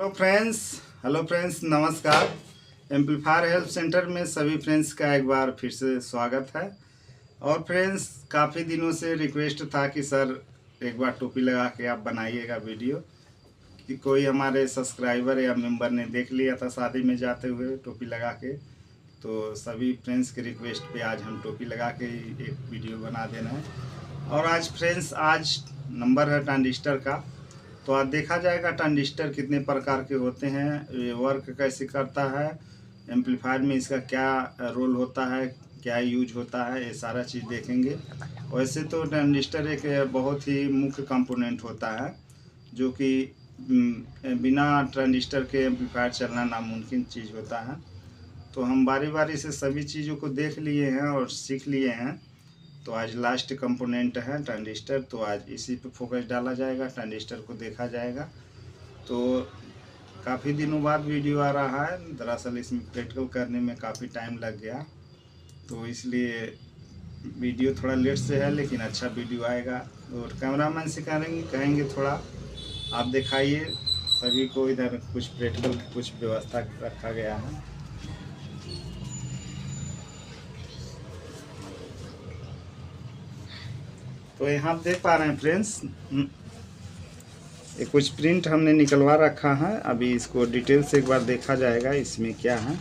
Hello friends, नमस्कार। Amplifier help centre में सभी फ्रेंड्स का एक बार फिर से स्वागत है। और फ्रेंड्स, काफ़ी दिनों से रिक्वेस्ट था कि सर एक बार टोपी लगा के आप बनाइएगा वीडियो, कि कोई हमारे सब्सक्राइबर या मेंबर ने देख लिया था शादी में जाते हुए टोपी लगा के। तो सभी फ्रेंड्स के रिक्वेस्ट पे आज हम टोपी लगा के एक वीडियो बना देना है। और आज फ्रेंड्स, आज नंबर है ट्रांजिस्टर का। तो आज देखा जाएगा ट्रांजिस्टर कितने प्रकार के होते हैं, ये वर्क कैसे करता है, एम्पलीफायर में इसका क्या रोल होता है, क्या यूज होता है, ये सारा चीज़ देखेंगे। वैसे तो ट्रांजिस्टर एक बहुत ही मुख्य कंपोनेंट होता है, जो कि बिना ट्रांजिस्टर के एम्पलीफायर चलना नामुमकिन चीज़ होता है। तो हम बारी बारी से सभी चीज़ों को देख लिए हैं और सीख लिए हैं। तो आज लास्ट कंपोनेंट है ट्रांजिस्टर, तो आज इसी पे फोकस डाला जाएगा, ट्रांजिस्टर को देखा जाएगा। तो काफ़ी दिनों बाद वीडियो आ रहा है, दरअसल इसमें प्रैक्टिकल करने में काफ़ी टाइम लग गया, तो इसलिए वीडियो थोड़ा लेट से है, लेकिन अच्छा वीडियो आएगा। और कैमरामैन से कहेंगे थोड़ा आप दिखाइए सभी को, इधर कुछ प्रैक्टिकल की कुछ व्यवस्था रखा गया है। तो यहाँ आप देख पा रहे हैं फ्रेंड्स, ये कुछ प्रिंट हमने निकलवा रखा है। अभी इसको डिटेल से एक बार देखा जाएगा इसमें क्या है,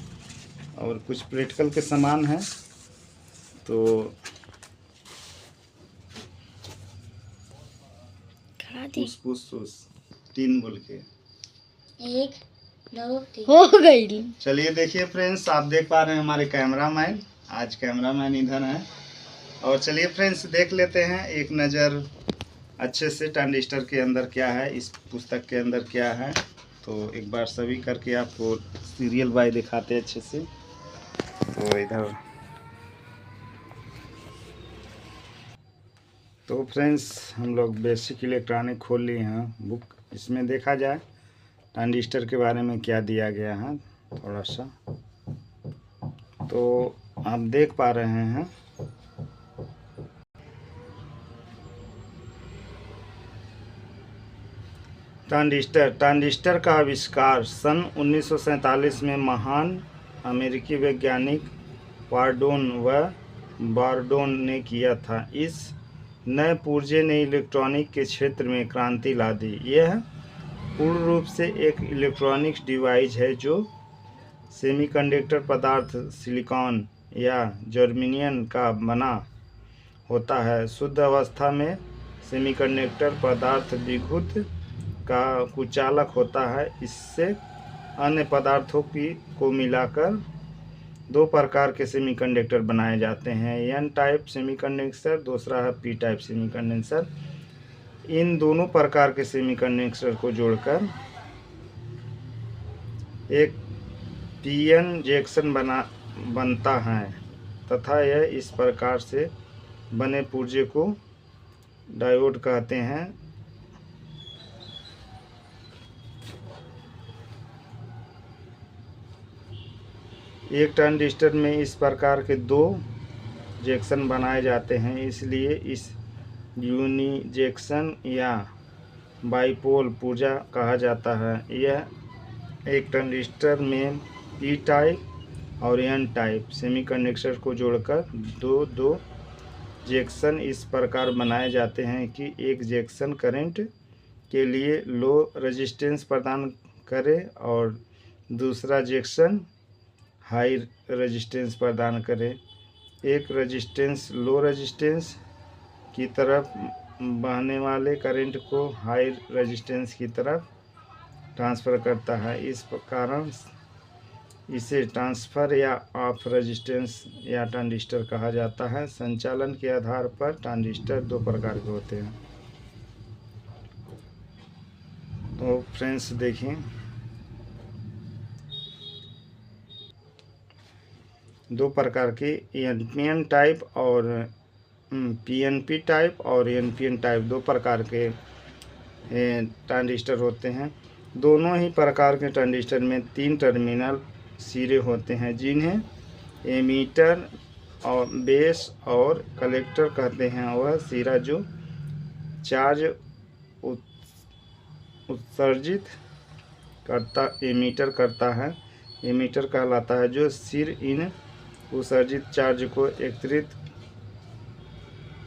और कुछ प्रैक्टिकल के सामान है। तो पुस 3 बोल के 1 2 3 हो गई। चलिए देखिए फ्रेंड्स, आप देख पा रहे हैं हमारे कैमरामैन, आज कैमरामैन इधर है। और चलिए फ्रेंड्स, देख लेते हैं एक नज़र अच्छे से ट्रांजिस्टर के अंदर क्या है, इस पुस्तक के अंदर क्या है। तो एक बार सभी करके आपको सीरियल बाय दिखाते हैं अच्छे से। तो इधर तो फ्रेंड्स, हम लोग बेसिक इलेक्ट्रॉनिक खोल लिए हैं बुक। इसमें देखा जाए ट्रांजिस्टर के बारे में क्या दिया गया है थोड़ा सा, तो आप देख पा रहे हैं ट्रांजिस्टर का आविष्कार सन 1947 में महान अमेरिकी वैज्ञानिक पार्डोन व बार्डोन ने किया था। इस नए पुर्जे ने इलेक्ट्रॉनिक के क्षेत्र में क्रांति ला दी। यह पूर्ण रूप से एक इलेक्ट्रॉनिक्स डिवाइस है जो सेमीकंडक्टर पदार्थ सिलिकॉन या जर्मेनियम का बना होता है। शुद्ध अवस्था में सेमीकंडक्टर पदार्थ विद्युत का कुचालक होता है। इससे अन्य पदार्थों को मिलाकर 2 प्रकार के सेमीकंडक्टर बनाए जाते हैं, एन टाइप सेमीकंडक्टर, दूसरा है पी टाइप सेमीकंडक्टर। इन दोनों प्रकार के सेमीकंडक्टर को जोड़कर एक पीएन जंक्शन बनता है, तथा यह इस प्रकार से बने पुर्जे को डायोड कहते हैं। एक ट्रांजिस्टर में इस प्रकार के 2 जंक्शन बनाए जाते हैं, इसलिए इस यूनी जंक्शन या बाइपोल पुर्जा कहा जाता है। यह एक ट्रांजिस्टर में पी टाइप और एन टाइप सेमीकंडक्टर को जोड़कर दो जंक्शन इस प्रकार बनाए जाते हैं कि एक जंक्शन करंट के लिए लो रेजिस्टेंस प्रदान करे और दूसरा जंक्शन हाई रेजिस्टेंस प्रदान करे। एक रेजिस्टेंस लो रेजिस्टेंस की तरफ बहने वाले करंट को हाई रेजिस्टेंस की तरफ ट्रांसफ़र करता है। इस कारण इसे ट्रांसफ़र या ऑफ रेजिस्टेंस या ट्रांजिस्टर कहा जाता है। संचालन के आधार पर ट्रांजिस्टर 2 प्रकार के होते हैं। तो फ्रेंड्स देखें, 2 प्रकार के एनपीएन टाइप और पीएनपी टाइप और एनपीएन टाइप 2 प्रकार के ट्रांजिस्टर होते हैं। दोनों ही प्रकार के ट्रांजिस्टर में 3 टर्मिनल सिरे होते हैं, जिन्हें एमीटर और बेस और कलेक्टर कहते हैं। वह सिरा जो चार्ज उत्सर्जित एमीटर करता है। एमीटर कहलाता है जो सिर इन उत्सर्जित चार्ज को एकत्रित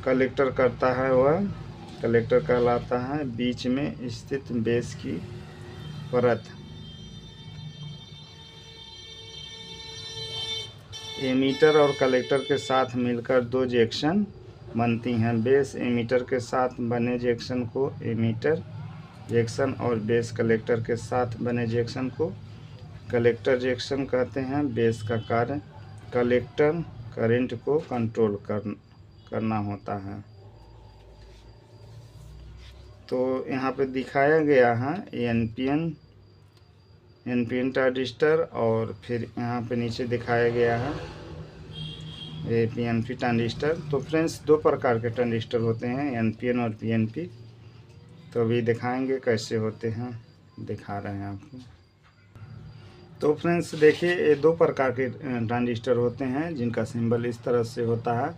कलेक्टर करता है, वह कलेक्टर कहलाता है। बीच में स्थित बेस की परत एमीटर और कलेक्टर के साथ मिलकर दो जंक्शन बनती हैं। बेस एमीटर के साथ बने जंक्शन को एमीटर जंक्शन और बेस कलेक्टर के साथ बने जंक्शन को कलेक्टर जंक्शन कहते हैं। बेस का कार्य कलेक्टर करंट को कंट्रोल करना होता है। तो यहाँ पे दिखाया गया है एनपीएन ट्रांजिस्टर, और फिर यहाँ पे नीचे दिखाया गया है पीएनपी ट्रांजिस्टर। तो फ्रेंड्स, दो प्रकार के ट्रांजिस्टर होते हैं, एनपीएन और पीएनपी। तो अभी दिखाएंगे कैसे होते हैं, दिखा रहे हैं आपको। तो फ्रेंड्स देखिए, ये दो प्रकार के ट्रांजिस्टर होते हैं जिनका सिंबल इस तरह से होता है।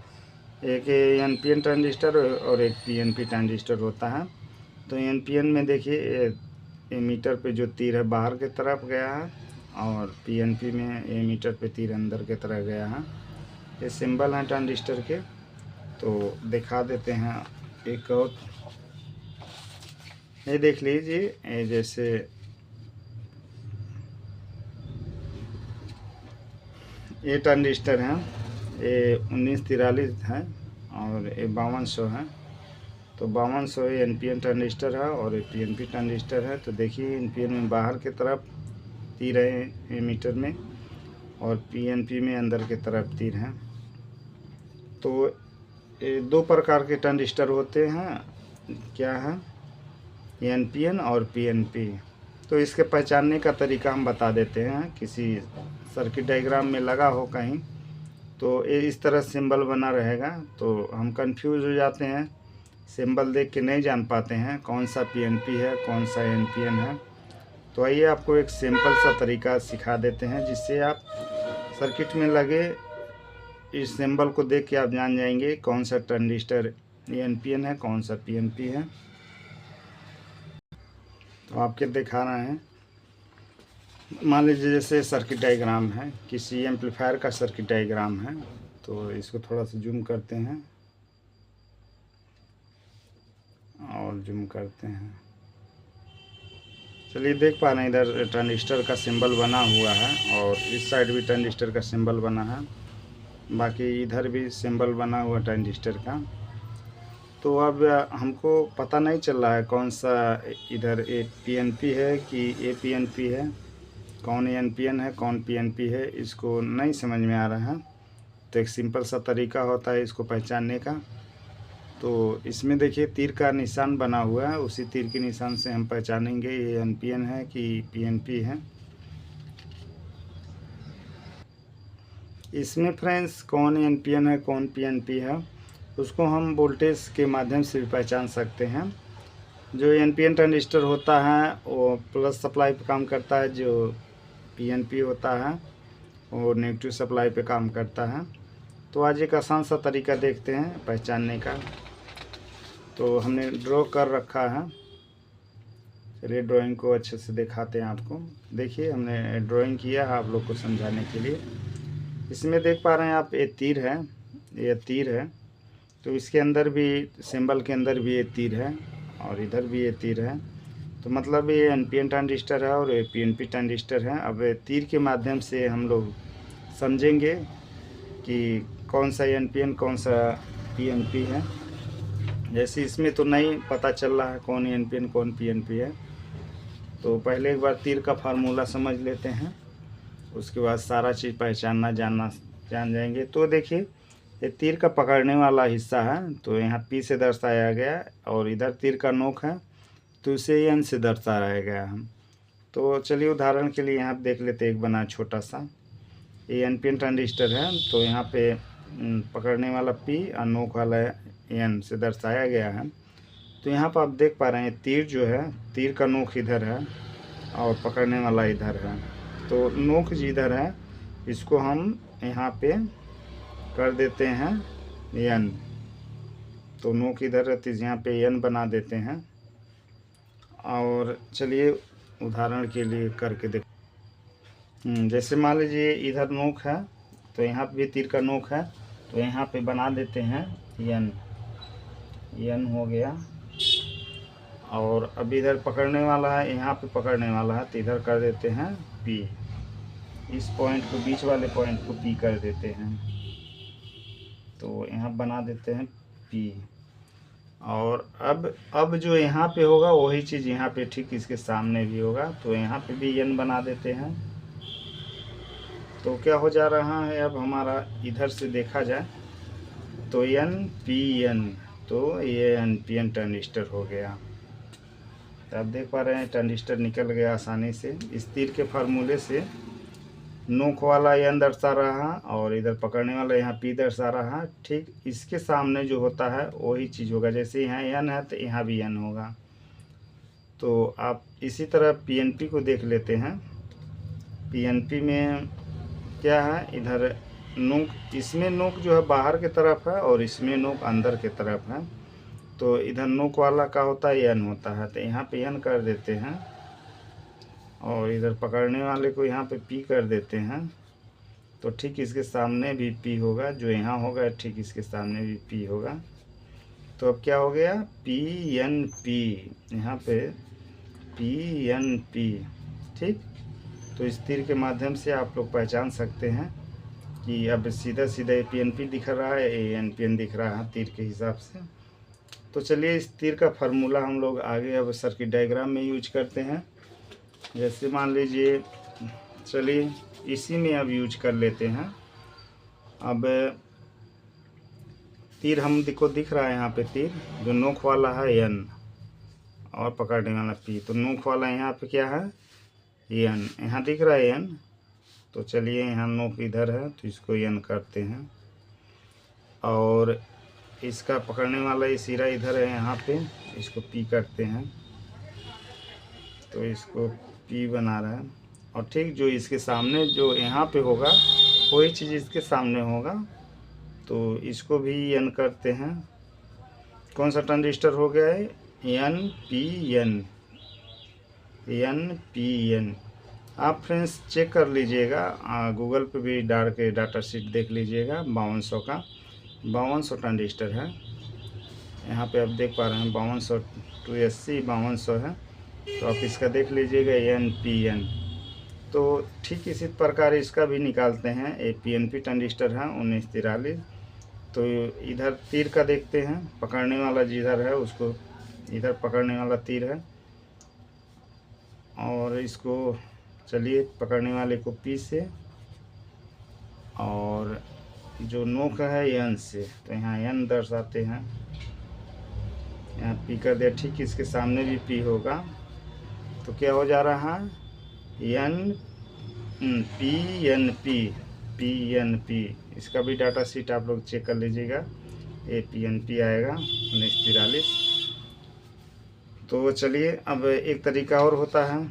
एक एनपीएन ट्रांजिस्टर और एक पीएनपी ट्रांजिस्टर होता है। तो एनपीएन में देखिए एमीटर पे जो तीर है बाहर की तरफ गया है, और पीएनपी में एमीटर पे तीर अंदर की तरफ गया है। ये सिंबल हैं ट्रांजिस्टर के। तो दिखा देते हैं एक और, ये देख लीजिए। ये जैसे ये ट्रांजिस्टर हैं, ये 1943 है और ये 5200 है। तो 5200 एनपीएन ट्रांजिस्टर है और ये पीएनपी ट्रांजिस्टर है। तो देखिए, एनपीएन में बाहर की तरफ तीर है एमीटर में, और पीएनपी में अंदर की तरफ तीर है। तो ये दो प्रकार के ट्रांजिस्टर होते हैं, क्या है, एनपीएन और पीएनपी। तो इसके पहचानने का तरीका हम बता देते हैं। किसी सर्किट डायग्राम में लगा हो कहीं, तो ये इस तरह सिंबल बना रहेगा, तो हम कंफ्यूज हो जाते हैं, सिंबल देख के नहीं जान पाते हैं कौन सा पीएनपी है कौन सा एनपीएन है। तो आइए आपको एक सिंपल सा तरीका सिखा देते हैं, जिससे आप सर्किट में लगे इस सिंबल को देख के आप जान जाएंगे कौन सा ट्रांजिस्टर एनपीएन है कौन सा पीएनपी है। तो आपके दिखा रहे हैं, मान लीजिए जैसे सर्किट डायग्राम है, किसी एम्पलीफायर का सर्किट डायग्राम है। तो इसको थोड़ा सा जूम करते हैं और जूम करते हैं। चलिए, देख पा रहे हैं इधर ट्रांजिस्टर का सिंबल बना हुआ है, और इस साइड भी ट्रांजिस्टर का सिंबल बना है, बाकी इधर भी सिंबल बना हुआ ट्रांजिस्टर का। तो अब हमको पता नहीं चल रहा है कौन सा इधर ए पीएनपी है कि ए पीएनपी है, कौन एनपीएन है कौन पीएनपी है, इसको नहीं समझ में आ रहा है। तो एक सिंपल सा तरीका होता है इसको पहचानने का। तो इसमें देखिए तीर का निशान बना हुआ है, उसी तीर के निशान से हम पहचानेंगे ये एनपीएन है कि पीएनपी है। इसमें फ्रेंड्स कौन एनपीएन है कौन पीएनपी है, उसको हम वोल्टेज के माध्यम से भी पहचान सकते हैं। जो एनपीएन ट्रांजिस्टर होता है वो प्लस सप्लाई पे काम करता है, जो पीएनपी होता है वो नेगेटिव सप्लाई पे काम करता है। तो आज एक आसान सा तरीका देखते हैं पहचानने का। तो हमने ड्रॉ कर रखा है, चलिए ड्राइंग को अच्छे से दिखाते हैं आपको। देखिए, हमने ड्राइंग किया है आप लोग को समझाने के लिए। इसमें देख पा रहे हैं आप, ये तीर है, ये तीर है। तो इसके अंदर भी, सिंबल के अंदर भी ये तीर है, और इधर भी ये तीर है। तो मतलब ये एनपीएन ट्रांजिस्टर है और ये पीएनपी ट्रांजिस्टर है। अब तीर के माध्यम से हम लोग समझेंगे कि कौन सा एनपीएन कौन सा पीएनपी है। जैसे इसमें तो नहीं पता चल रहा है कौन एनपीएन कौन पीएनपी है, तो पहले एक बार तीर का फार्मूला समझ लेते हैं, उसके बाद सारा चीज़ पहचानना जान जाएंगे। तो देखिए, ये तीर का पकड़ने वाला हिस्सा है, तो यहाँ पी से दर्शाया गया, और इधर तीर का नोक है तो इसे एन से दर्शाया गया है। तो चलिए उदाहरण के लिए यहाँ देख लेते एक बना छोटा सा, ये एनपीएन ट्रांजिस्टर है। तो यहाँ पे पकड़ने वाला पी और नोक वाला एन से दर्शाया गया है। तो यहाँ पर आप देख पा रहे हैं तीर जो है, तीर का नोक इधर है और पकड़ने वाला इधर है। तो नोक जिधर है इसको हम यहाँ पे कर देते हैं एन। तो नोक इधर रहती है, यहाँ पे एन बना देते हैं। और चलिए उदाहरण के लिए करके देख। जैसे मान लीजिए इधर नोक है तो यहाँ पे भी तीर का नोक है, तो यहाँ पे बना देते हैं यन, यन हो गया। और अब इधर पकड़ने वाला है, यहाँ पे पकड़ने वाला है, तो इधर कर देते हैं पी। इस पॉइंट को, बीच वाले पॉइंट को पी कर देते हैं, तो यहाँ बना देते हैं पी। और अब जो यहाँ पे होगा वही चीज़ यहाँ पे ठीक इसके सामने भी होगा, तो यहाँ पे भी एन बना देते हैं। तो क्या हो जा रहा है, अब हमारा इधर से देखा जाए तो एन पी एन, तो ये एन पी एन ट्रांजिस्टर हो गया। तो आप देख पा रहे हैं ट्रांजिस्टर निकल गया आसानी से। इस तीर के फार्मूले से नोक वाला एन दर्शा रहा और इधर पकड़ने वाला यहाँ पी दर्शा रहा। ठीक इसके सामने जो होता है वही चीज़ होगा, जैसे यहाँ एन है तो यहाँ भी एन होगा। तो आप इसी तरह पीएनपी को देख लेते हैं। पीएनपी में क्या है, इधर नोक, इसमें नोक जो है बाहर की तरफ है और इसमें नोक अंदर की तरफ है। तो इधर नोक वाला का होता है एन होता है, तो यहाँ पे एन कर देते हैं और इधर पकड़ने वाले को यहाँ पे पी कर देते हैं। तो ठीक इसके सामने भी पी होगा, जो यहाँ होगा ठीक इसके सामने भी पी होगा। तो अब क्या हो गया, पी एन पी, यहाँ पे पी एन पी। ठीक, तो इस तीर के माध्यम से आप लोग पहचान सकते हैं कि अब सीधा सीधा पी एन पी दिख रहा है, ए एन पी एन दिख रहा है तीर के हिसाब से। तो चलिए इस तीर का फार्मूला हम लोग आगे अब सर्किट डायग्राम में यूज करते हैं। जैसे मान लीजिए, चलिए इसी में अब यूज कर लेते हैं। अब तीर हम दिख रहा है यहाँ पे तीर, जो नोक वाला है एन और पकड़ने वाला पी। तो नोक वाला यहाँ पे क्या है, एन, यहाँ दिख रहा है एन। तो चलिए यहाँ नोक इधर है तो इसको एन करते हैं, और इसका पकड़ने वाला ये सिरा इधर है, यहाँ पे इसको पी करते हैं। तो इसको पी बना रहा है, और ठीक जो इसके सामने जो यहाँ पे होगा वही चीज़ इसके सामने होगा, तो इसको भी एन करते हैं। कौन सा ट्रांजिस्टर हो गया है, N P N, N P N. आप फ्रेंड्स चेक कर लीजिएगा, गूगल पे भी डाल के डाटा शीट देख लीजिएगा। 5200 का 5200 ट्रांजिस्टर है, यहाँ पे आप देख पा रहे हैं 5200 280 5200 है। तो आप इसका देख लीजिएगा एन पी एन। तो ठीक इसी प्रकार इसका भी निकालते हैं, a P N P transistor है 1943। तो इधर तीर का देखते हैं, पकड़ने वाला जिधर है उसको इधर पकड़ने वाला तीर है, और इसको चलिए पकड़ने वाले को पी से, और जो नोक है एन से, तो यहाँ एन दर्शाते हैं, यहाँ पी कर दिया। ठीक इसके सामने भी पी होगा, तो क्या हो जा रहा है, N P N P, P N P. इसका भी डाटा शीट आप लोग चेक कर लीजिएगा, ए पी एन पी आएगा 1943। तो चलिए अब एक तरीका और होता है,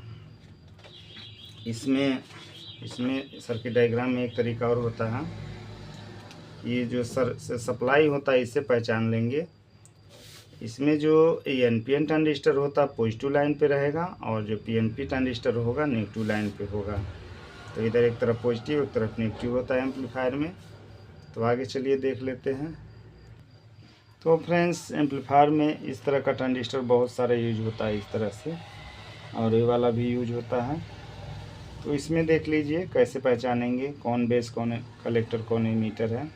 इसमें सर्किट डायग्राम में एक तरीका और होता है। ये जो सप्लाई होता है इससे पहचान लेंगे। इसमें जो एन पी एन ट्रांजिस्टर होता है पॉजिटिव लाइन पे रहेगा, और जो पी एन पी ट्रांजिस्टर होगा नेगेटिव लाइन पे होगा। तो इधर एक तरफ पॉजिटिव एक तरफ नेगेटिव होता है एम्पलीफायर में। तो आगे चलिए देख लेते हैं। तो फ्रेंड्स एम्पलीफायर में इस तरह का ट्रांजिस्टर बहुत सारा यूज होता है इस तरह से, और ये वाला भी यूज होता है। तो इसमें देख लीजिए कैसे पहचानेंगे कौन बेस कौन कलेक्टर कौन एमीटर है।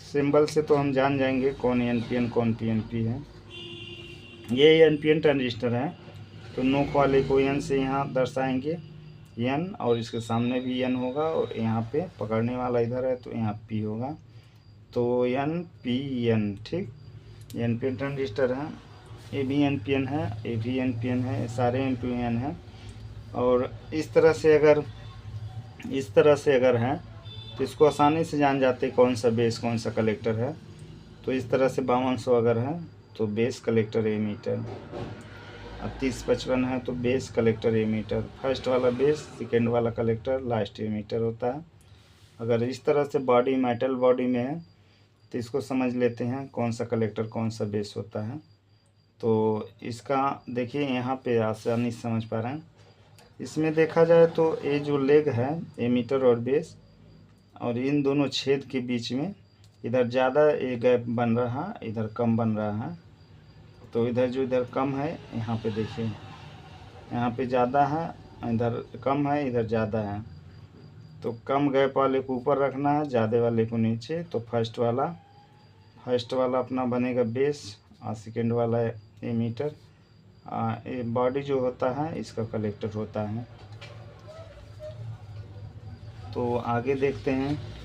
सिंबल से तो हम जान जाएंगे कौन एन पी एन कौन पी एन पी है। ये एन पी एन ट्रांजिस्टर है, तो नोक वाले को एन से यहाँ दर्शाएंगे एन, और इसके सामने भी एन होगा, और यहाँ पे पकड़ने वाला इधर है तो यहाँ पी होगा। तो एन पी एन, ठीक, एन पी एन ट्रांजिस्टर है। ये भी एन पी एन है, ये भी एन पी एन है, सारे एन पी एन है। और इस तरह से अगर है तो इसको आसानी से जान जाते कौन सा बेस कौन सा कलेक्टर है। तो इस तरह से 5200 अगर है तो बेस कलेक्टर एमीटर, अब 3055 है तो बेस कलेक्टर एमीटर, फर्स्ट वाला बेस सेकेंड वाला कलेक्टर लास्ट एमीटर होता है। अगर इस तरह से बॉडी मेटल बॉडी में है तो इसको समझ लेते हैं कौन सा कलेक्टर कौन सा बेस होता है। तो इसका देखिए यहाँ पे आसानी से समझ पा रहे हैं, इसमें देखा जाए तो ये जो लेग है एमीटर और बेस, और इन दोनों छेद के बीच में इधर ज़्यादा ये गैप बन रहा है, इधर कम बन रहा है। तो इधर कम है, यहाँ पे देखिए यहाँ पे ज़्यादा है, इधर कम है, इधर ज़्यादा है। तो कम गैप वाले को ऊपर रखना है, ज़्यादा वाले को नीचे। तो फर्स्ट वाला अपना बनेगा बेस और सेकेंड वाला एमीटर। ये बॉडी जो होता है इसका कलेक्टर होता है। तो आगे देखते हैं।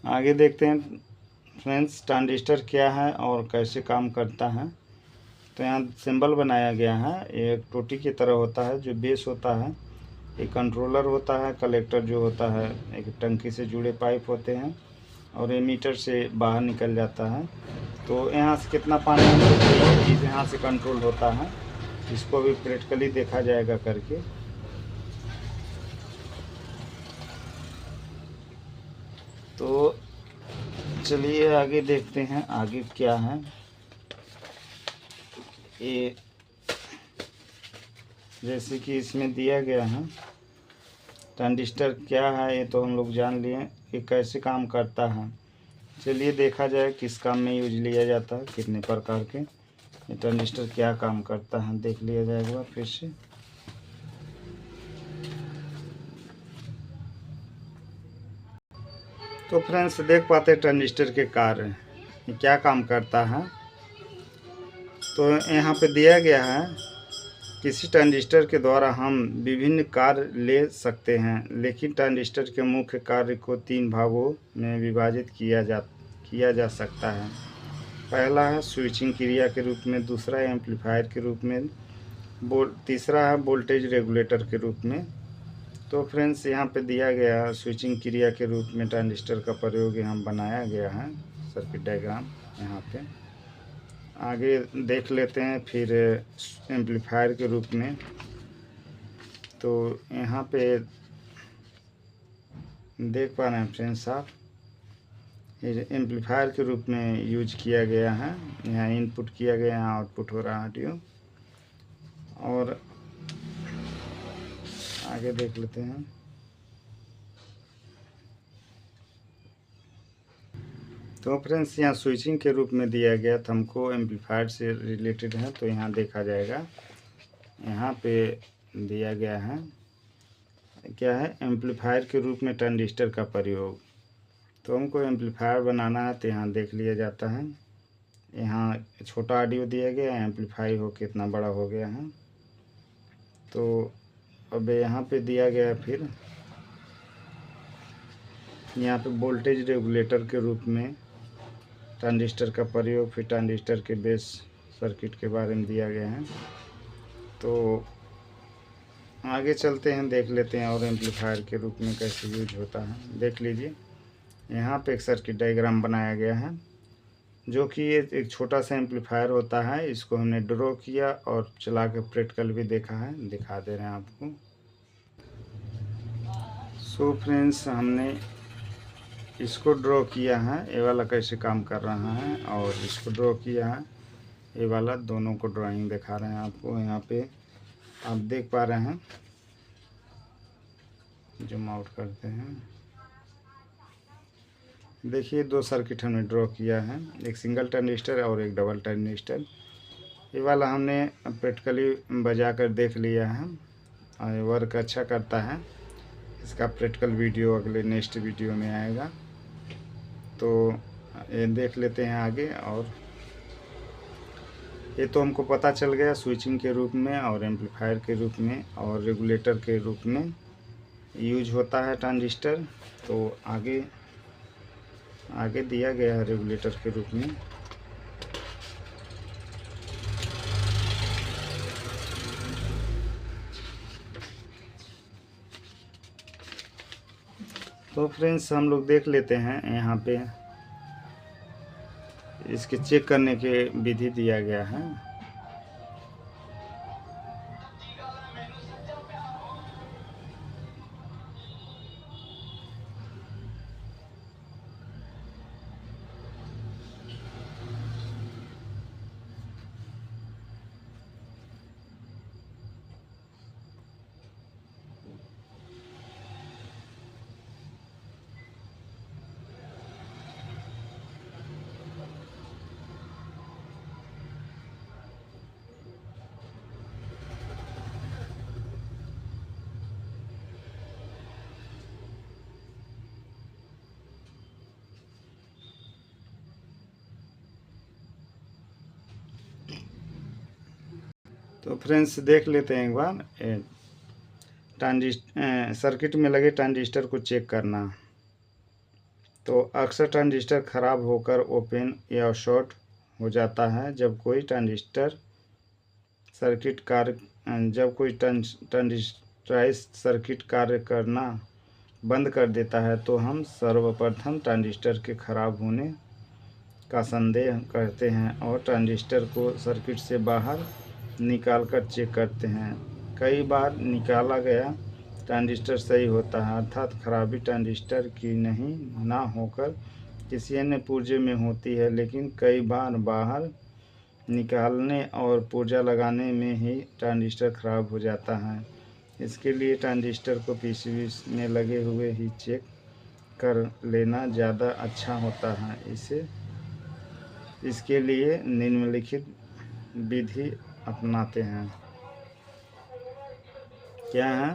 आगे देखते हैं फ्रेंड्स ट्रांजिस्टर क्या है और कैसे काम करता है। तो यहाँ सिंबल बनाया गया है, एक टोटी की तरह होता है जो बेस होता है, एक कंट्रोलर होता है, कलेक्टर जो होता है एक टंकी से जुड़े पाइप होते हैं, और एमीटर से बाहर निकल जाता है। तो यहाँ से कितना पानी हमको चाहिए यहाँ से कंट्रोल होता है। इसको भी प्रैक्टिकली देखा जाएगा करके। तो चलिए आगे देखते हैं आगे क्या है। ये जैसे कि इसमें दिया गया है ट्रांजिस्टर क्या है, ये तो हम लोग जान लिए, ये कैसे काम करता है। चलिए देखा जाए किस काम में यूज लिया जाता है, कितने प्रकार के ये ट्रांजिस्टर क्या काम करता है, देख लिया जाएगा फिर से। तो फ्रेंड्स देख पाते हैं ट्रांजिस्टर के कार्य ये क्या काम करता है। तो यहाँ पे दिया गया है किसी ट्रांजिस्टर के द्वारा हम विभिन्न कार्य ले सकते हैं, लेकिन ट्रांजिस्टर के मुख्य कार्य को 3 भागों में विभाजित किया जा सकता है। पहला है स्विचिंग क्रिया के रूप में, दूसरा एम्पलीफायर के रूप में, तीसरा है वोल्टेज रेगुलेटर के रूप में। तो फ्रेंड्स यहाँ पे दिया गया है स्विचिंग क्रिया के रूप में ट्रांजिस्टर का प्रयोग यहाँ बनाया गया है, सर्किट डायग्राम यहाँ पे। आगे देख लेते हैं फिर एम्पलीफायर के रूप में। तो यहाँ पे देख पा रहे हैं फ्रेंड्स आप, ये एम्पलीफायर के रूप में यूज किया गया है। यहाँ इनपुट किया गया, यहाँ आउटपुट हो रहा है ऑडियो। और आगे देख लेते हैं। तो फ्रेंड्स यहाँ स्विचिंग के रूप में दिया गया था हमको, एम्पलीफायर से रिलेटेड है। तो यहाँ देखा जाएगा, यहाँ पे दिया गया है क्या है, एम्पलीफायर के रूप में ट्रांजिस्टर का प्रयोग। तो हमको एम्पलीफायर बनाना है, तो यहाँ देख लिया जाता है। यहाँ छोटा ऑडियो दिया गया है, एम्पलीफाई हो कितना बड़ा हो गया है। तो अब यहाँ पे दिया गया फिर यहाँ पे वोल्टेज रेगुलेटर के रूप में ट्रांजिस्टर का प्रयोग, फिर ट्रांजिस्टर के बेस सर्किट के बारे में दिया गया है। तो आगे चलते हैं, देख लेते हैं और एम्पलीफायर के रूप में कैसे यूज होता है। देख लीजिए यहाँ पे एक सर्किट डायग्राम बनाया गया है, जो कि ये एक छोटा सा एम्पलीफायर होता है। इसको हमने ड्रॉ किया और चला के प्रैक्टिकल भी देखा है, दिखा दे रहे हैं आपको। सो फ्रेंड्स हमने इसको ड्रॉ किया है, ये वाला कैसे काम कर रहा है, और इसको ड्रॉ किया है ये वाला, दोनों को ड्राइंग दिखा रहे हैं आपको। यहाँ पे आप देख पा रहे हैं, जूम आउट करते हैं। देखिए 2 सर्किट हमने ड्रॉ किया है, एक सिंगल ट्रांजिस्टर और एक डबल ट्रांजिस्टर। ये वाला हमने प्रैक्टिकली बजा कर देख लिया है और ये वर्क अच्छा करता है। इसका प्रैक्टिकल वीडियो अगले नेक्स्ट वीडियो में आएगा। तो ये देख लेते हैं आगे। और ये तो हमको पता चल गया स्विचिंग के रूप में और एम्पलीफायर के रूप में और रेगुलेटर के रूप में यूज होता है ट्रांजिस्टर। तो आगे दिया गया है रेगुलेटर के रूप में। तो फ्रेंड्स हम लोग देख लेते हैं, यहाँ पे इसके चेक करने के विधि दिया गया है। तो फ्रेंड्स देख लेते हैं एक बार सर्किट में लगे ट्रांजिस्टर को चेक करना। तो अक्सर ट्रांजिस्टर ख़राब होकर ओपन या शॉर्ट हो जाता है। जब कोई ट्रांजिस्टराइज सर्किट कार्य करना बंद कर देता है तो हम सर्वप्रथम ट्रांजिस्टर के खराब होने का संदेह करते हैं और ट्रांजिस्टर को सर्किट से बाहर निकालकर चेक करते हैं। कई बार निकाला गया ट्रांजिस्टर सही होता है, अर्थात खराबी ट्रांजिस्टर की नहीं ना होकर किसी अन्य पुर्जे में होती है, लेकिन कई बार बाहर निकालने और पुर्जा लगाने में ही ट्रांजिस्टर खराब हो जाता है। इसके लिए ट्रांजिस्टर को पीसीबी में लगे हुए ही चेक कर लेना ज़्यादा अच्छा होता है। इसके लिए निम्नलिखित विधि अपनाते हैं। क्या है?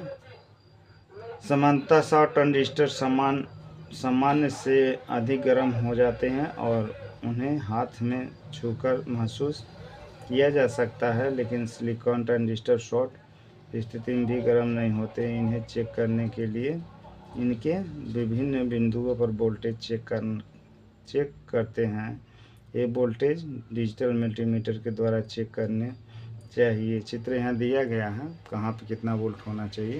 सामान्यतः 100 ट्रांजिस्टर सामान्य से अधिक गर्म हो जाते हैं और उन्हें हाथ में छूकर महसूस किया जा सकता है, लेकिन सिलिकॉन ट्रांजिस्टर शॉर्ट स्थिति में भी गर्म नहीं होते। इन्हें चेक करने के लिए इनके विभिन्न बिंदुओं पर वोल्टेज चेक करते हैं। ये वोल्टेज डिजिटल मल्टीमीटर के द्वारा चेक करने चाहिए। चित्र यहाँ दिया गया है कहाँ पे कितना वोल्ट होना चाहिए,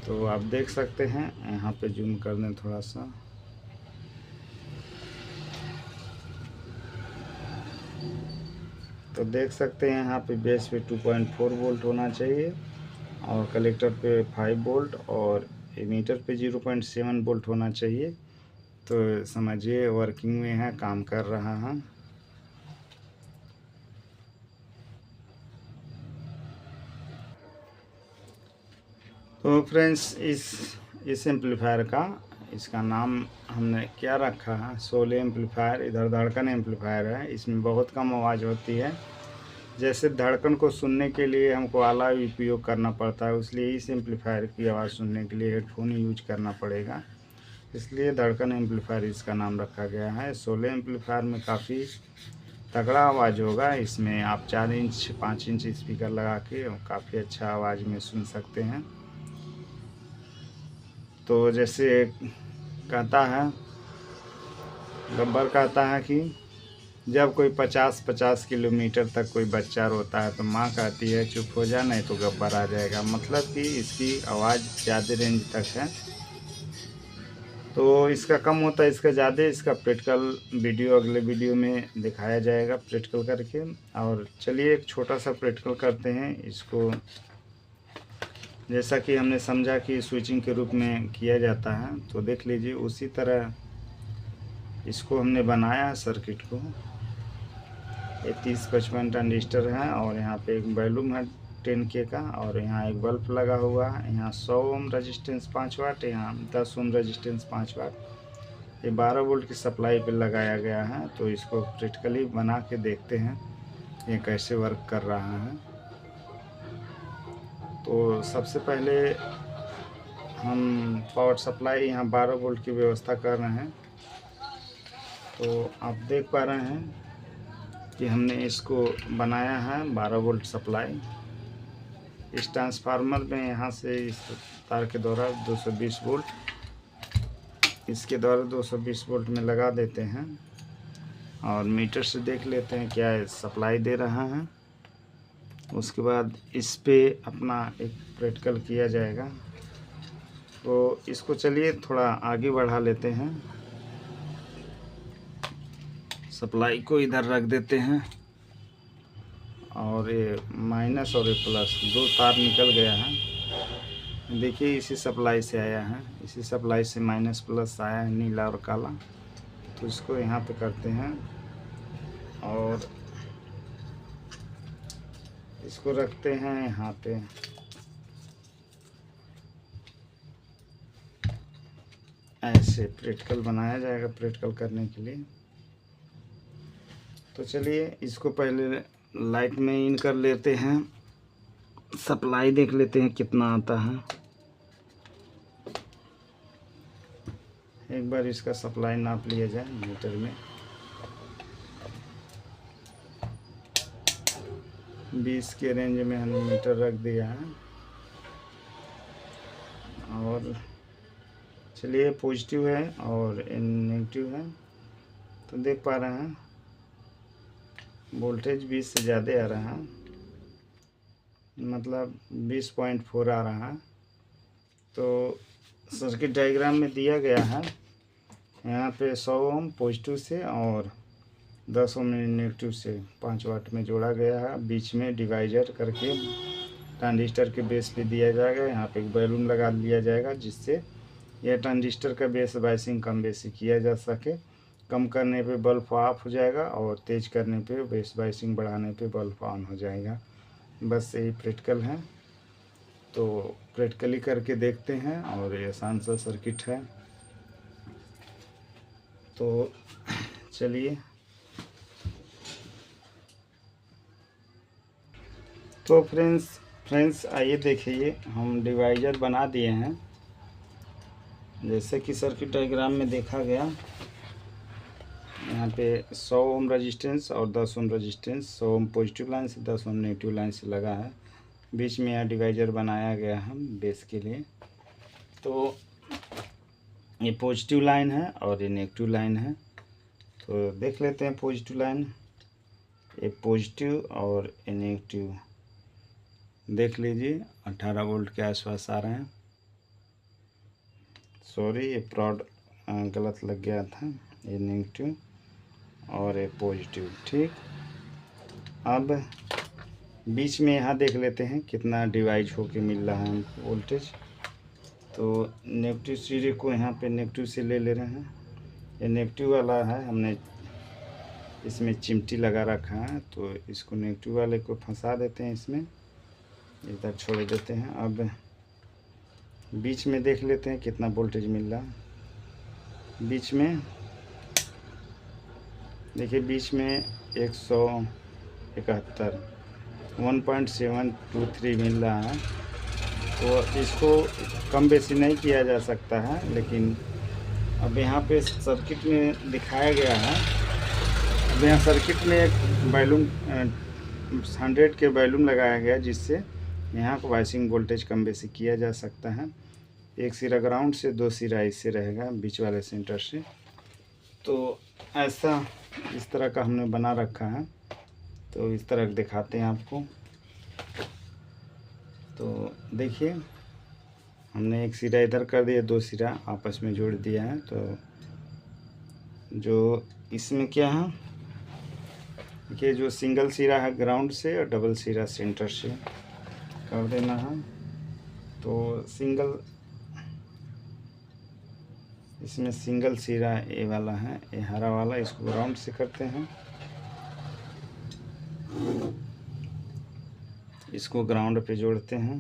तो आप देख सकते हैं। यहाँ पे जूम कर दें थोड़ा सा। तो देख सकते हैं यहाँ पे बेस पे 2.4 वोल्ट होना चाहिए और कलेक्टर पे 5 वोल्ट और एमीटर पे 0.7 वोल्ट होना चाहिए। तो समझिए वर्किंग में है, काम कर रहा है। तो फ्रेंड्स इस एम्पलीफायर का इसका नाम हमने क्या रखा है, शोले एम्पलीफायर। इधर धड़कन एम्पलीफायर है। इसमें बहुत कम आवाज़ होती है। जैसे धड़कन को सुनने के लिए हमको आला उपयोग करना पड़ता है, इसलिए इस एम्पलीफायर की आवाज़ सुनने के लिए हेडफोन यूज करना पड़ेगा, इसलिए धड़कन एम्पलीफायर इसका नाम रखा गया है। शोले एम्पलीफायर में काफ़ी तगड़ा आवाज़ होगा। इसमें आप 4 इंच 5 इंच स्पीकर लगा के काफ़ी अच्छा आवाज़ में सुन सकते हैं। तो जैसे कहता है गब्बर कहता है कि जब कोई 50 किलोमीटर तक कोई बच्चा रोता है तो माँ कहती है चुप हो जा नहीं तो गब्बर आ जाएगा। मतलब कि इसकी आवाज़ ज़्यादा रेंज तक है। तो इसका कम होता है, इसका ज़्यादा। इसका प्रैक्टिकल वीडियो अगले वीडियो में दिखाया जाएगा प्रैक्टिकल करके। और चलिए एक छोटा सा प्रैक्टिकल करते हैं इसको। जैसा कि हमने समझा कि स्विचिंग के रूप में किया जाता है, तो देख लीजिए उसी तरह इसको हमने बनाया सर्किट को। ये 30-55 ट्रांजिस्टर है और यहाँ पे एक वॉल्यूम है 10K का और यहाँ एक बल्ब लगा हुआ है। यहाँ 100 ओम रजिस्टेंस 5 वाट, यहाँ 10 ओम रजिस्टेंस 5 वाट। ये 12 वोल्ट की सप्लाई पे लगाया गया है। तो इसको प्रैक्टिकली बना के देखते हैं ये कैसे वर्क कर रहा है। तो सबसे पहले हम पावर सप्लाई यहाँ 12 वोल्ट की व्यवस्था कर रहे हैं। तो आप देख पा रहे हैं कि हमने इसको बनाया है 12 वोल्ट सप्लाई। इस ट्रांसफार्मर में यहाँ से इस तार के द्वारा 220 वोल्ट, इसके द्वारा 220 वोल्ट में लगा देते हैं और मीटर से देख लेते हैं क्या सप्लाई दे रहा है। उसके बाद इस पे अपना एक प्रैक्टिकल किया जाएगा। तो इसको चलिए थोड़ा आगे बढ़ा लेते हैं। सप्लाई को इधर रख देते हैं और ये माइनस और ये प्लस 2 तार निकल गया है। देखिए इसी सप्लाई से आया है, इसी सप्लाई से माइनस प्लस आया है, नीला और काला। तो इसको यहाँ पे करते हैं और इसको रखते हैं यहाँ पे। ऐसे प्रैक्टिकल बनाया जाएगा प्रैक्टिकल करने के लिए। तो चलिए इसको पहले लाइट में इन कर लेते हैं, सप्लाई देख लेते हैं कितना आता है। एक बार इसका सप्लाई नाप लिया जाए मीटर में। 20 के रेंज में हमने मीटर रख दिया है। और चलिए पॉजिटिव है और नेगेटिव है, तो देख पा रहे हैं वोल्टेज 20 से ज़्यादा आ रहा है, मतलब 20.4 आ रहा है। तो सर्किट डायग्राम में दिया गया है यहाँ पे 100 ओम पॉजिटिव से और 10 ओम नेगेटिव से 5 वाट में जोड़ा गया है। बीच में डिवाइडर करके ट्रांजिस्टर के बेस पे दिया जाएगा। यहाँ पे एक बैलून लगा दिया जाएगा जिससे यह ट्रांजिस्टर का बेस बाइसिंग कम बेसी किया जा सके। कम करने पे बल्ब ऑफ हो जाएगा और तेज करने पे बेस बाइसिंग बढ़ाने पे बल्ब ऑन हो जाएगा। बस यही प्रैक्टिकल है, तो प्रैक्टिकली करके देखते हैं। और ये आसान सा सर्किट है, तो चलिए। तो फ्रेंड्स आइए देखिए, हम डिवाइडर बना दिए हैं जैसे कि सर्किट डायग्राम में देखा गया। यहाँ पे 100 ओम रेजिस्टेंस और 10 ओम रेजिस्टेंस, 100 ओम पॉजिटिव लाइन से 10 ओम नेगेटिव लाइन से लगा है। बीच में यह डिवाइडर बनाया गया है बेस के लिए। तो ये पॉजिटिव लाइन है और ये नेगेटिव लाइन है। तो देख लेते हैं पॉजिटिव लाइन, ये पॉजिटिव और ये नेगेटिव। देख लीजिए 18 वोल्ट के आसपास आ रहे हैं। सॉरी, ये प्रोड गलत लग गया था। ये नेगेटिव और ये पॉजिटिव, ठीक। अब बीच में यहाँ देख लेते हैं कितना डिवाइड होके मिल रहा है वोल्टेज। तो नेगेटिव सिरे को यहाँ पे नेगेटिव से ले रहे हैं। ये नेगेटिव वाला है, हमने इसमें चिमटी लगा रखा है, तो इसको नेगेटिव वाले को फंसा देते हैं, इसमें इधर छोड़ देते हैं। अब बीच में देख लेते हैं कितना वोल्टेज मिल रहा है। बीच में देखिए, बीच में 171 1.723 मिल रहा है। तो इसको कम बेसी नहीं किया जा सकता है, लेकिन अब यहाँ पे सर्किट में दिखाया गया है। अब यहाँ सर्किट में एक बैलून 100 के बैलून लगाया गया, जिससे यहाँ को बाइसिंग वोल्टेज कम बेसी किया जा सकता है। एक सिरा ग्राउंड से, 2 सिरा इससे रहेगा बीच वाले सेंटर से। तो ऐसा इस तरह का हमने बना रखा है। तो इस तरह दिखाते हैं आपको। तो देखिए, हमने एक सिरा इधर कर दिया, 2 सिरा आपस में जोड़ दिया है। तो जो इसमें क्या है कि जो सिंगल सिरा है ग्राउंड से और डबल सिरा सेंटर से कर देना है। तो इसमें सिंगल सिरा ए वाला है, ये हरा वाला, इसको ग्राउंड से करते हैं। इसको ग्राउंड पे जोड़ते हैं।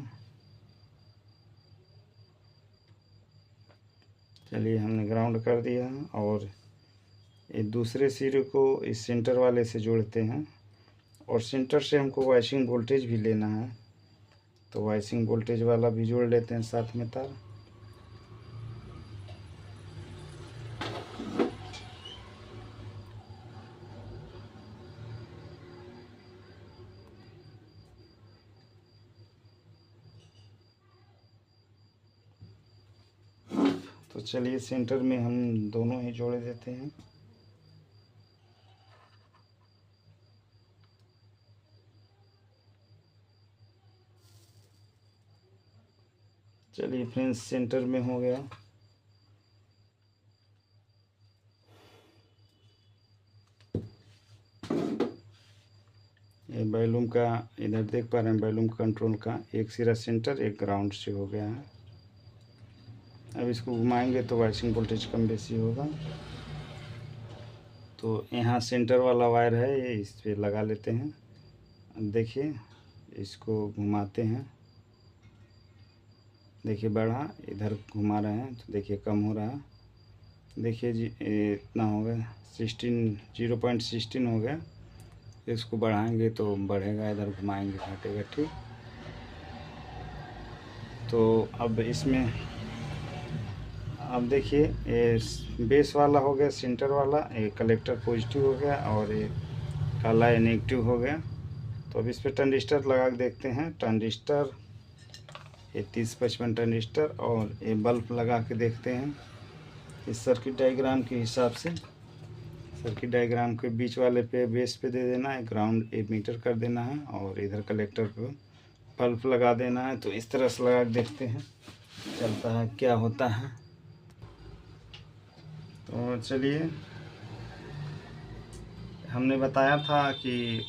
चलिए, हमने ग्राउंड कर दिया है। और ये दूसरे सिरे को इस सेंटर वाले से जोड़ते हैं। और सेंटर से हमको वाइसिंग वोल्टेज भी लेना है, तो वाइसिंग वोल्टेज वाला भी जोड़ लेते हैं साथ में तार। तो चलिए, सेंटर में हम दोनों ही जोड़ देते हैं। चलिए फ्रेंड्स, सेंटर में हो गया। ये बैलूम का इधर देख पा रहे हैं, बैलूम कंट्रोल का एक सिरा सेंटर, एक ग्राउंड से हो गया है। अब इसको घुमाएंगे तो वाइसिंग वोल्टेज कम बेसी होगा। तो यहाँ सेंटर वाला वायर है, ये इस पे लगा लेते हैं। अब देखिए, इसको घुमाते हैं। देखिए बढ़ा, इधर घुमा रहे हैं तो देखिए कम हो रहा है। देखिए जी, इतना हो गया 0.16 हो गया। इसको बढ़ाएंगे तो बढ़ेगा, इधर घुमाएंगे घटेगा, ठीक। तो अब इसमें अब देखिए, ये बेस वाला हो गया, सेंटर वाला, ये कलेक्टर पॉजिटिव हो गया और ये काला ये नेगेटिव हो गया। तो अब इस पर ट्रांजिस्टर लगा के देखते हैं। ट्रांजिस्टर ये 3055 ट्रांजिस्टर और ये बल्ब लगा के देखते हैं इस सर्किट डायग्राम के हिसाब से। सर्किट डायग्राम के बीच वाले पे बेस पे दे देना है, ग्राउंड एमीटर कर देना है और इधर कलेक्टर पे बल्ब लगा देना है। तो इस तरह से लगा के देखते हैं चलता है क्या होता है। तो चलिए, हमने बताया था कि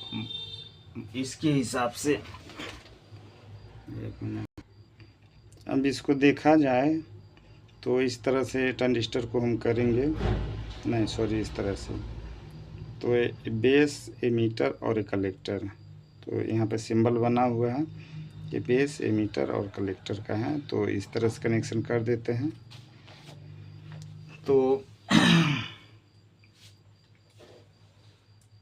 इसके हिसाब से, एक मिनट, अब इसको देखा जाए तो इस तरह से ट्रांजिस्टर को हम करेंगे, नहीं सॉरी इस तरह से। तो ये बेस, एमीटर और ये कलेक्टर, तो यहाँ पे सिंबल बना हुआ है, ये बेस, एमीटर और कलेक्टर का है। तो इस तरह से कनेक्शन कर देते हैं। तो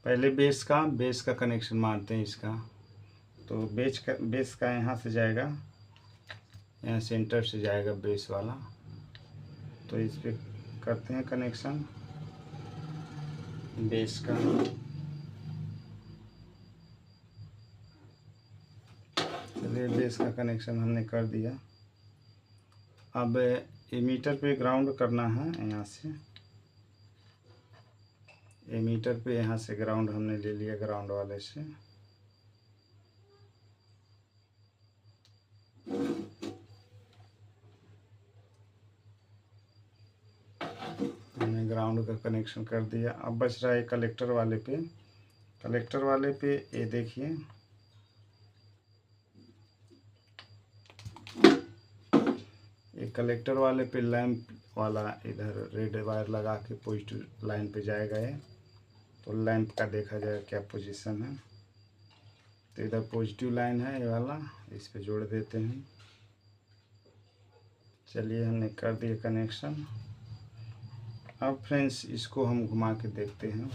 पहले बेस का कनेक्शन मारते हैं इसका। तो बेस का यहाँ से जाएगा, यहाँ सेंटर से जाएगा बेस वाला। तो इस पे करते हैं कनेक्शन बेस का। चलिए, बेस का कनेक्शन हमने कर दिया। अब एमीटर पे ग्राउंड करना है यहाँ से। एमीटर पे यहाँ से ग्राउंड हमने ले लिया, ग्राउंड वाले से। हमने ग्राउंड का कनेक्शन कर दिया। अब बच रहा है कलेक्टर वाले पे। कलेक्टर वाले पे ये देखिए, ये कलेक्टर वाले पे लैंप वाला इधर रेड वायर लगा के पॉजिटिव लाइन पे जाएगा ये। तो लैंप का देखा जाएगा क्या पोजीशन है। तो इधर पॉजिटिव लाइन है ये वाला, इस पे जोड़ देते हैं। चलिए, हमने कर दिया कनेक्शन। अब फ्रेंड्स इसको हम घुमा के देखते हैं।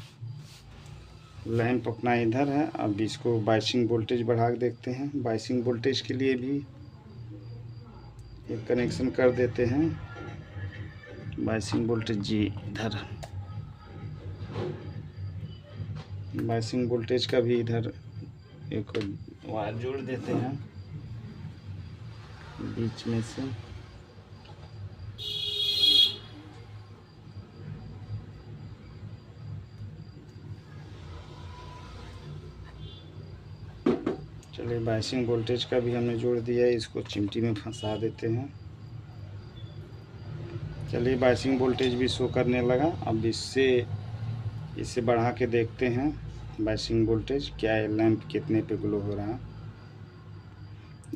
लैंप अपना इधर है। अब इसको बाइसिंग वोल्टेज बढ़ा के देखते हैं। बाइसिंग वोल्टेज के लिए भी एक कनेक्शन कर देते हैं। बाइसिंग वोल्टेज जी इधर, बाइसिंग वोल्टेज का भी इधर एक वायर जोड़ देते हैं बीच में से। चलिए, बाइसिंग वोल्टेज का भी हमने जोड़ दिया है। इसको चिमटी में फंसा देते हैं। चलिए, बाइसिंग वोल्टेज भी शो करने लगा। अब इससे बढ़ा के देखते हैं बाइसिंग वोल्टेज क्या है, लैंप कितने पे ग्लो हो रहा है।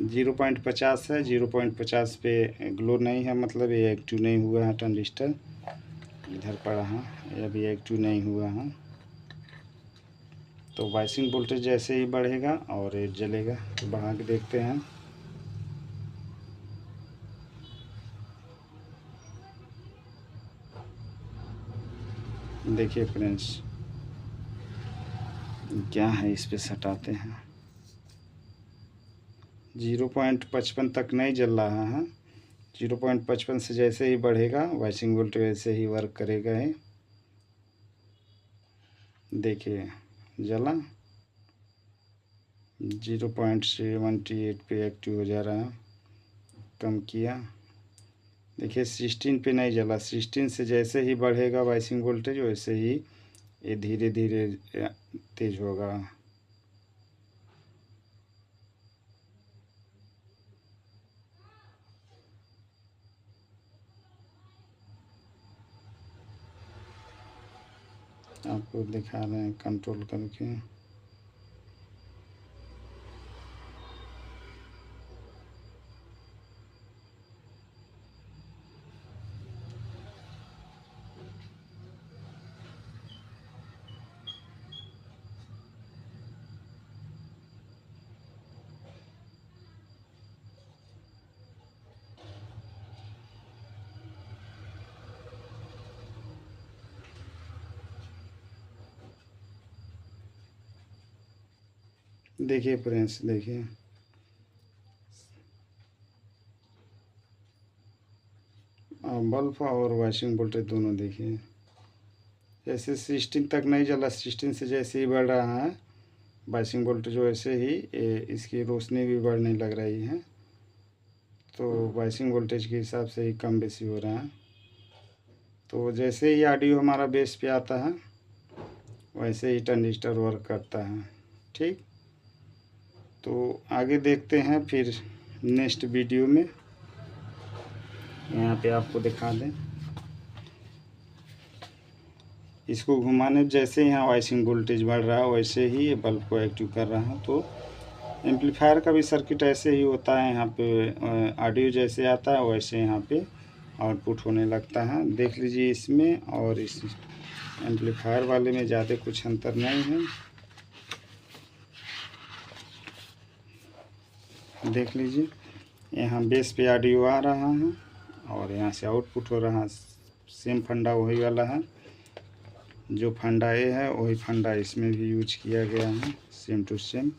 0.50 है। 0.50 पे ग्लो नहीं है, मतलब ये एक्टिव नहीं हुआ है ट्रांजिस्टर। इधर पड़ा है, ये अभी एक्टिव नहीं हुआ है। तो बाइसिंग वोल्टेज जैसे ही बढ़ेगा और ये जलेगा। तो बढ़ा के देखते हैं। देखिए फ्रेंड्स क्या है, इस पे सटाते हैं। 0.55 तक नहीं जल रहा है। 0.55 से जैसे ही बढ़ेगा बाइसिंग वोल्टेज वैसे ही वर्क करेगा है। देखिए जला। 0.78 पे एक्टिव हो जा रहा है। कम किया, देखिए 16 पे नहीं जला। 16 से जैसे ही बढ़ेगा बाइसिंग वोल्टेज वैसे ही ये धीरे धीरे तेज होगा। आपको दिखा रहे हैं कंट्रोल करके। देखिए फ्रेंड्स, देखिए बल्ब और वाशिंग वोल्टेज दोनों देखिए। जैसे 16 तक नहीं जला, 16 से जैसे ही बढ़ रहा है बाइसिंग वोल्टेज वैसे ही इसकी रोशनी भी बढ़ने लग रही है, तो बाइसिंग वोल्टेज के हिसाब से ही कम बेसी हो रहा है। तो जैसे ही ऑडियो हमारा बेस पे आता है वैसे ही ट्रांजिस्टर वर्क करता है। ठीक, तो आगे देखते हैं फिर नेक्स्ट वीडियो में। यहाँ पे आपको दिखा दें, इसको घुमाने जैसे यहाँ बाइसिंग वोल्टेज बढ़ रहा है वैसे ही ये बल्ब को एक्टिव कर रहा है। तो एम्पलीफायर का भी सर्किट ऐसे ही होता है, यहाँ पे ऑडियो जैसे आता है वैसे यहाँ पे आउटपुट होने लगता है। देख लीजिए इसमें और इस एम्पलीफायर वाले में ज़्यादा कुछ अंतर नहीं है। देख लीजिए यहाँ बेस पे ऑडियो आ रहा है और यहाँ से आउटपुट हो रहा है। सेम फंडा वही वाला है, जो फंडा ए है वही फंडा इसमें भी यूज किया गया है, सेम टू सेम।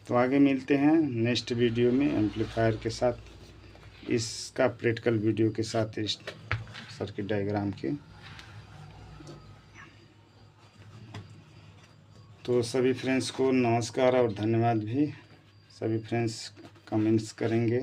तो आगे मिलते हैं नेक्स्ट वीडियो में एम्पलीफायर के साथ, इसका प्रैक्टिकल वीडियो के साथ, इस सर्किट डायग्राम के। तो सभी फ्रेंड्स को नमस्कार और धन्यवाद भी। सभी फ्रेंड्स कमेंट्स करेंगे।